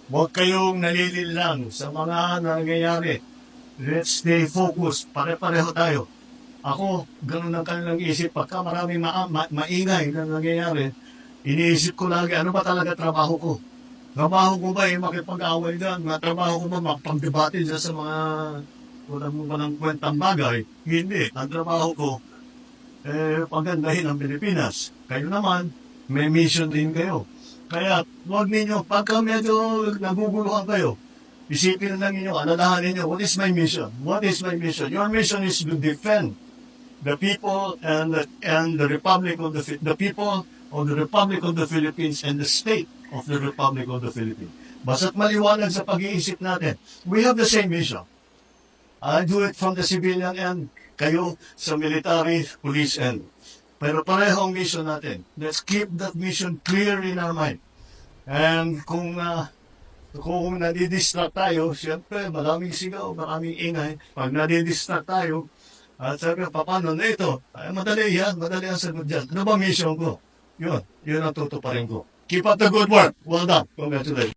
Huwag kayong nalilinlang sa mga nangyayari. Let's stay focused. Pare-pareho tayo. Ako, ganun ang kanilang isip. Pagka maraming maingay na nangyayari, iniisip ko lagi, ano ba talaga trabaho ko? Trabaho ko ba makipag-away dyan? Trabaho ko ba makapagdebate dyan sa mga walang kwentang bagay? Hindi. Ang trabaho ko, pagandahin ang Pilipinas. Kayo naman, may mission din kayo. Kaya, huwag ninyo, pagka medyo naguguluhan kayo, isipin lang ninyo, alalahanin ninyo, what is my mission? What is my mission? Your mission is to defend the people and the Republic of the people of the Republic of the Philippines and the state of the Republic of the Philippines. Basta't maliwanag sa pag-iisip natin, we have the same mission. I do it from the civilian end, kayo sa military, police end. Pero pareho ang mission natin. Let's keep that mission clear in our mind. And kung nadidistract tayo, siyempre maraming sigaw, maraming ingay. Pag nadidistract tayo, at sabi ko, paano na ito? Ay, madali ang sagot dyan. Ano ba mission ko? Yun ang tutuparin ko. Keep up the good work. Well done. Congratulations.